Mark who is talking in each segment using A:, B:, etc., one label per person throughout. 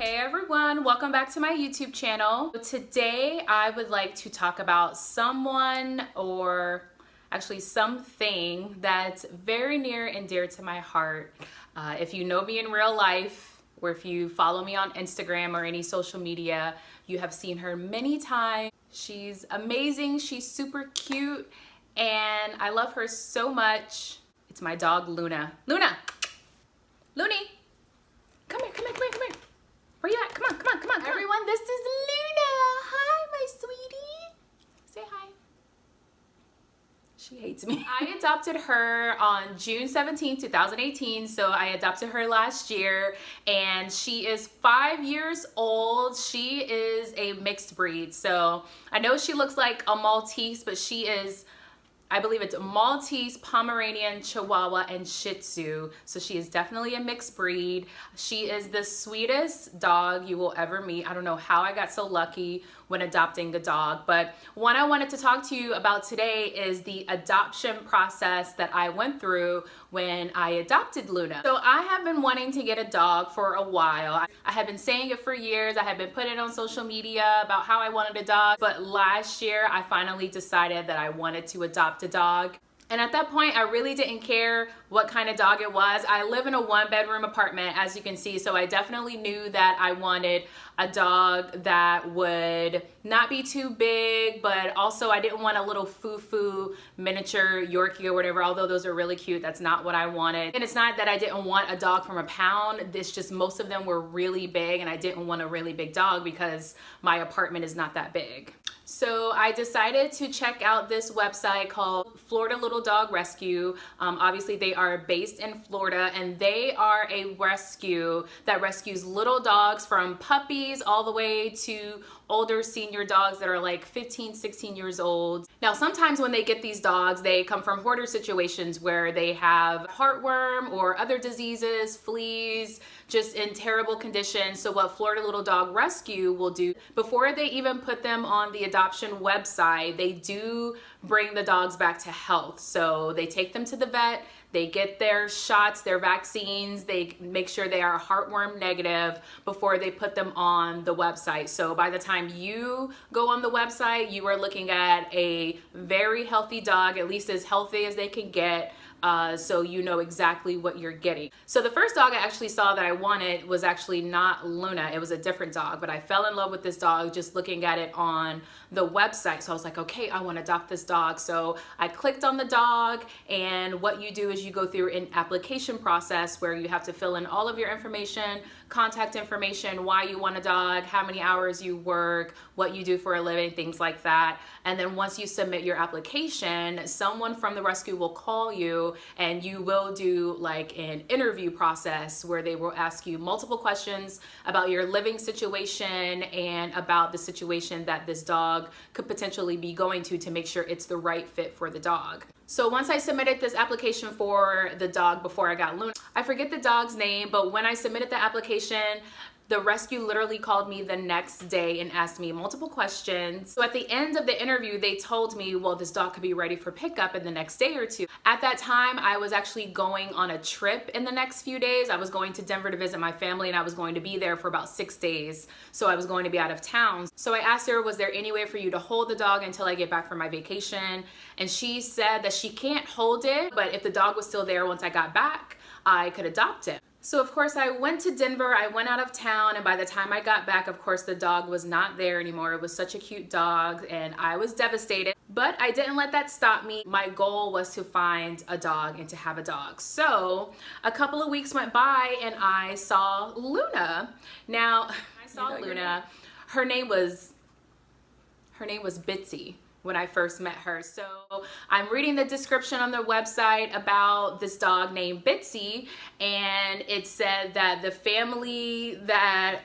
A: Hey everyone, welcome back to my YouTube channel. Today I would like to talk about someone, or actually something, that's very near and dear to my heart. If you know me in real life, or if you follow me on Instagram or any social media, you have seen her many times. She's amazing, she's super cute, and I love her so much. It's my dog Luna. Luna! Looney! Come here, come here, come here, come here. Where you at? Come on, come on, come on, come everyone, on. This is Luna. Hi, my sweetie. Say hi. She hates me. I adopted her on June 17, 2018, so I adopted her last year, and she is 5 years old. She is a mixed breed, so I know she looks like a Maltese, but she is, I believe it's Maltese, Pomeranian, Chihuahua, and Shih Tzu. So she is definitely a mixed breed. She is the sweetest dog you will ever meet. I don't know how I got so lucky when adopting a dog, but what I wanted to talk to you about today is the adoption process that I went through when I adopted Luna. So I have been wanting to get a dog for a while. I have been saying it for years. I have been putting it on social media about how I wanted a dog, but last year I finally decided that I wanted to adopt a dog. And at that point, I really didn't care what kind of dog it was. I live in a one-bedroom apartment, as you can see, so I definitely knew that I wanted a dog that would not be too big, but also I didn't want a little foo-foo miniature Yorkie or whatever, although those are really cute. That's not what I wanted. And it's not that I didn't want a dog from a pound. It's just most of them were really big, and I didn't want a really big dog because my apartment is not that big. So I decided to check out this website called Florida Little Dog Rescue. Obviously they are based in Florida, and they are a rescue that rescues little dogs from puppies all the way to older senior dogs that are like 15, 16 years old. Now, sometimes when they get these dogs, they come from hoarder situations where they have heartworm or other diseases, fleas, just in terrible condition. So what Florida Little Dog Rescue will do, before they even put them on the adoption website, they do bring the dogs back to health. So they take them to the vet, they get their shots, their vaccines, they make sure they are heartworm negative before they put them on the website. So by the time you go on the website, you are looking at a very healthy dog, at least as healthy as they can get. So you know exactly what you're getting. So the first dog I actually saw that I wanted was actually not Luna. It was a different dog, but I fell in love with this dog just looking at it on the website. So I was like, okay, I want to adopt this dog. So I clicked on the dog, and what you do is you go through an application process where you have to fill in all of your information, contact information, why you want a dog, how many hours you work, what you do for a living, things like that. And then once you submit your application, someone from the rescue will call you, and you will do like an interview process where they will ask you multiple questions about your living situation and about the situation that this dog could potentially be going to make sure it's the right fit for the dog. So once I submitted this application for the dog before I got Luna, I forget the dog's name, but when I submitted the application, the rescue literally called me the next day and asked me multiple questions. So at the end of the interview, they told me, well, this dog could be ready for pickup in the next day or two. At that time, I was actually going on a trip in the next few days. I was going to Denver to visit my family, and I was going to be there for about 6 days. So I was going to be out of town. So I asked her, was there any way for you to hold the dog until I get back from my vacation? And she said that she can't hold it, but if the dog was still there once I got back, I could adopt it. So of course I went to Denver, I went out of town, and by the time I got back, of course the dog was not there anymore. It was such a cute dog, and I was devastated. But I didn't let that stop me. My goal was to find a dog and to have a dog. So a couple of weeks went by, and I saw Luna. Now, I saw Luna. Her name was Bitsy when I first met her. So I'm reading the description on their website about this dog named Bitsy, and it said that the family that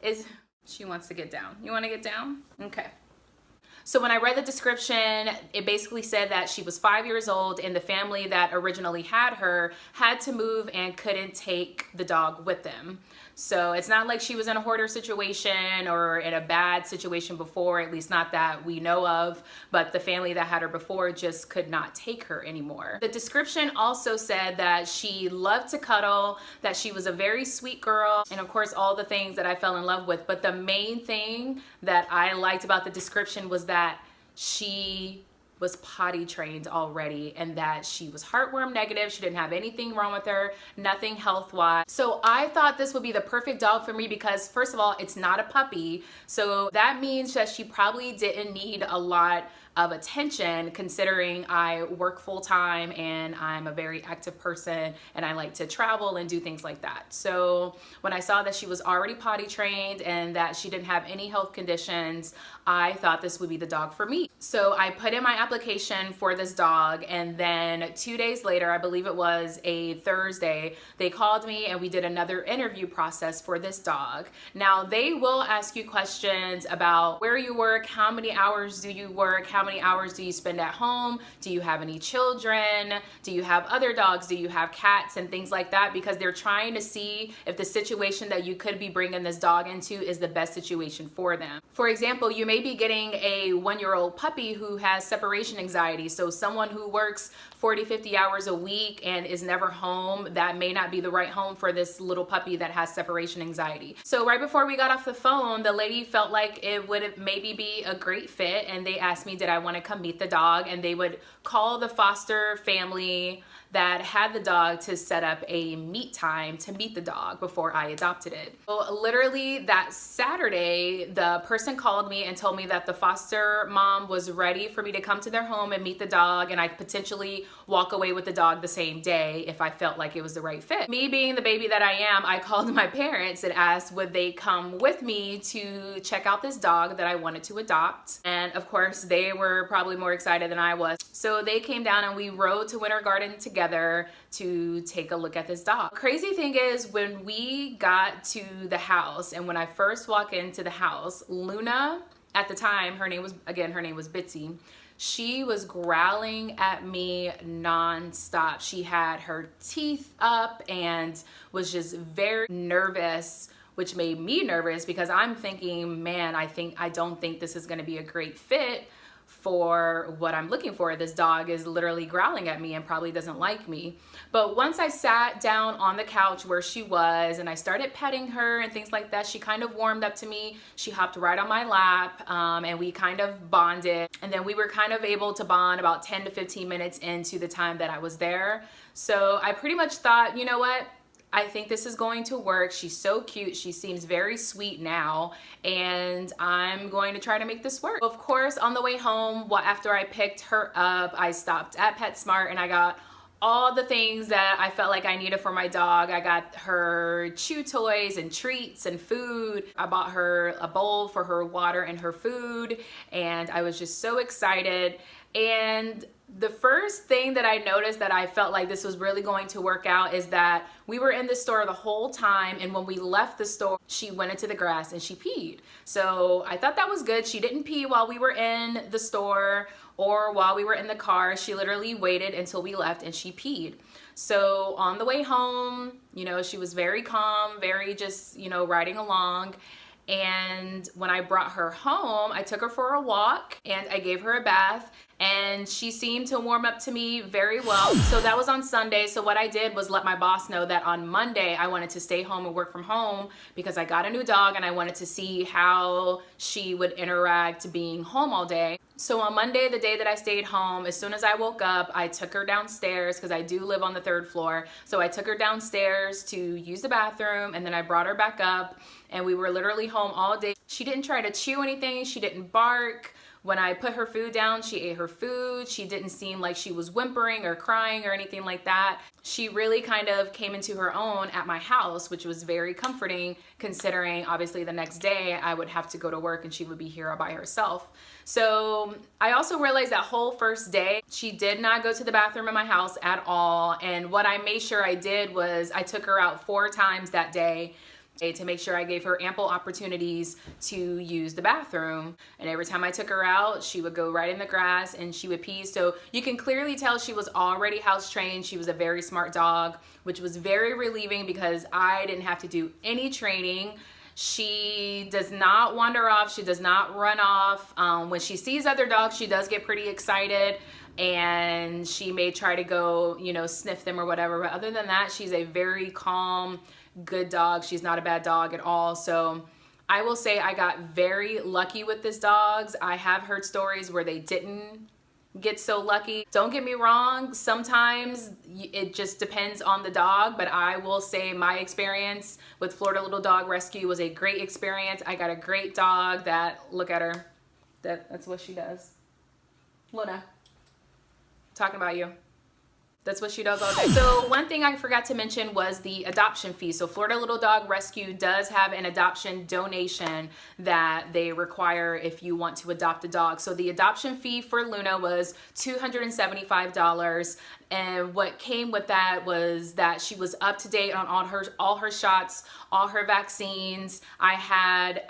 A: is, she wants to get down. You want to get down? Okay. So when I read the description, it basically said that she was 5 years old and the family that originally had her had to move and couldn't take the dog with them. So it's not like she was in a hoarder situation or in a bad situation before, at least not that we know of, but the family that had her before just could not take her anymore. The description also said that she loved to cuddle, that she was a very sweet girl, and of course all the things that I fell in love with. But the main thing that I liked about the description was that she was potty trained already and that she was heartworm negative. She didn't have anything wrong with her, nothing health-wise. So I thought this would be the perfect dog for me because first of all, it's not a puppy. So that means that she probably didn't need a lot of attention considering I work full-time and I'm a very active person and I like to travel and do things like that. So when I saw that she was already potty trained and that she didn't have any health conditions, I thought this would be the dog for me. So I put in my application for this dog, and then 2 days later, I believe it was a Thursday, they called me and we did another interview process for this dog. Now they will ask you questions about where you work, how many hours do you work, how many hours do you spend at home, do you have any children, do you have other dogs, do you have cats, and things like that, because they're trying to see if the situation that you could be bringing this dog into is the best situation for them. For example, you may be getting a 1-year-old puppy who has separation anxiety. So someone who works 40-50 hours a week and is never home, that may not be the right home for this little puppy that has separation anxiety. So right before we got off the phone, the lady felt like it would maybe be a great fit, and they asked me did I want to come meet the dog, and they would call the foster family that had the dog to set up a meet time to meet the dog before I adopted it. So literally that Saturday, the person called me and told me that the foster mom was ready for me to come to their home and meet the dog, and I could potentially walk away with the dog the same day if I felt like it was the right fit. Me being the baby that I am, I called my parents and asked would they come with me to check out this dog that I wanted to adopt. And of course, they were probably more excited than I was. So they came down and we rode to Winter Garden together to take a look at this dog. Crazy thing is, when we got to the house and when I first walked into the house, Luna, at the time, her name was Bitsy, she was growling at me non-stop. She had her teeth up and was just very nervous, which made me nervous because I'm thinking, man, I don't think this is gonna be a great fit for what I'm looking for. This dog is literally growling at me and probably doesn't like me. But once I sat down on the couch where she was and I started petting her and things like that, she kind of warmed up to me. She hopped right on my lap and we kind of bonded. And then we were kind of able to bond about 10 to 15 minutes into the time that I was there. So I pretty much thought, you know what? I think this is going to work. She's so cute. She seems very sweet now, and I'm going to try to make this work. Of course, on the way home, after I picked her up, I stopped at PetSmart and I got all the things that I felt like I needed for my dog. I got her chew toys and treats and food. I bought her a bowl for her water and her food, and I was just so excited. And the first thing that I noticed that I felt like this was really going to work out is that we were in the store the whole time, and when we left the store, she went into the grass and she peed. So I thought that was good. She didn't pee while we were in the store or while we were in the car. She literally waited until we left and she peed. So on the way home, you know, she was very calm, very just, you know, riding along. And when I brought her home, I took her for a walk and I gave her a bath, and she seemed to warm up to me very well. So that was on Sunday. So what I did was let my boss know that on Monday I wanted to stay home and work from home because I got a new dog and I wanted to see how she would interact being home all day. So on Monday, the day that I stayed home, as soon as I woke up, I took her downstairs because I do live on the 3rd floor. So I took her downstairs to use the bathroom, and then I brought her back up, and we were literally home all day. She didn't try to chew anything. She didn't bark. When I put her food down, she ate her food. She didn't seem like she was whimpering or crying or anything like that. She really kind of came into her own at my house, which was very comforting considering obviously the next day I would have to go to work and she would be here all by herself. So I also realized that whole first day, she did not go to the bathroom in my house at all. And what I made sure I did was I took her out 4 times that day to make sure I gave her ample opportunities to use the bathroom. And every time I took her out, she would go right in the grass and she would pee. So you can clearly tell she was already house trained. She was a very smart dog, which was very relieving because I didn't have to do any training. She does not wander off. She does not run off. When she sees other dogs, she does get pretty excited and she may try to go, you know, sniff them or whatever. But other than that, she's a very calm, good dog. She's not a bad dog at all. So I will say I got very lucky with this dogs. I have heard stories where they didn't get so lucky. Don't get me wrong, sometimes it just depends on the dog, but I will say my experience with Florida Little Dog Rescue was a great experience. I got a great dog that, look at her, that's what she does. Luna, talking about you. That's what she does all day. So one thing I forgot to mention was the adoption fee. So Florida Little Dog Rescue does have an adoption donation that they require if you want to adopt a dog. So the adoption fee for Luna was $275. And what came with that was that she was up to date on all her shots, all her vaccines. I had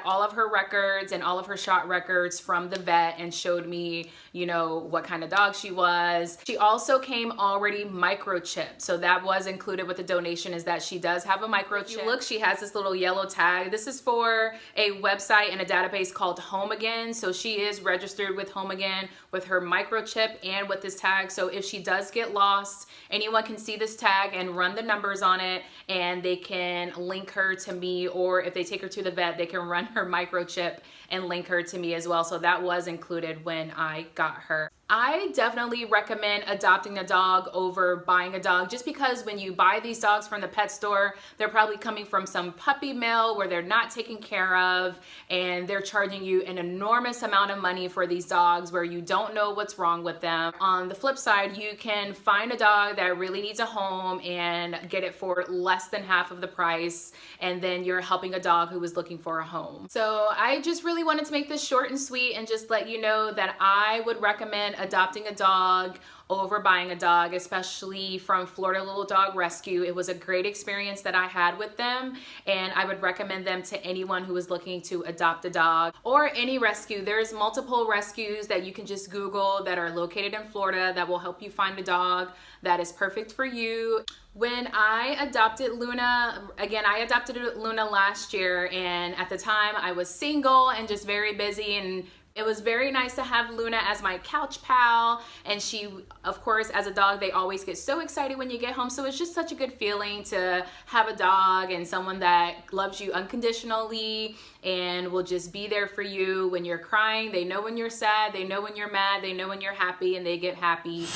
A: all of her records and all of her shot records from the vet and showed me, you know, what kind of dog she was. She also came already microchipped. So that was included with the donation, is that she does have a microchip. If you look, she has this little yellow tag. This is for a website and a database called Home Again. So she is registered with Home Again with her microchip and with this tag. So if she does get lost, anyone can see this tag and run the numbers on it and they can link her to me, or if they take her to the vet, they can run her microchip and link her to me as well. So that was included when I got her. I definitely recommend adopting a dog over buying a dog, just because when you buy these dogs from the pet store, they're probably coming from some puppy mill where they're not taken care of and they're charging you an enormous amount of money for these dogs where you don't know what's wrong with them. On the flip side, you can find a dog that really needs a home and get it for less than half of the price, and then you're helping a dog who is looking for a home. So I just really wanted to make this short and sweet and just let you know that I would recommend adopting a dog over buying a dog, especially from Florida Little Dog Rescue. It was a great experience that I had with them, and I would recommend them to anyone who is looking to adopt a dog or any rescue. There's multiple rescues that you can just Google that are located in Florida that will help you find a dog that is perfect for you. When I adopted Luna, again, I adopted Luna last year, and at the time I was single and just very busy, and it was very nice to have Luna as my couch pal. And she, of course, as a dog, they always get so excited when you get home. So it's just such a good feeling to have a dog and someone that loves you unconditionally and will just be there for you when you're crying. They know when you're sad, they know when you're mad, they know when you're happy, and they get happy.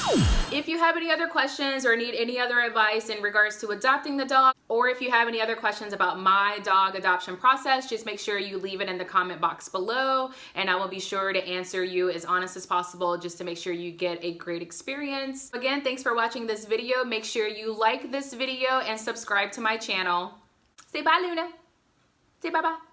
A: If you have any other questions or need any other advice in regards to adopting the dog, or if you have any other questions about my dog adoption process, just make sure you leave it in the comment box below, and I will be sure to answer you as honest as possible just to make sure you get a great experience. Again, thanks for watching this video. Make sure you like this video and subscribe to my channel. Say bye, Luna. Say bye-bye.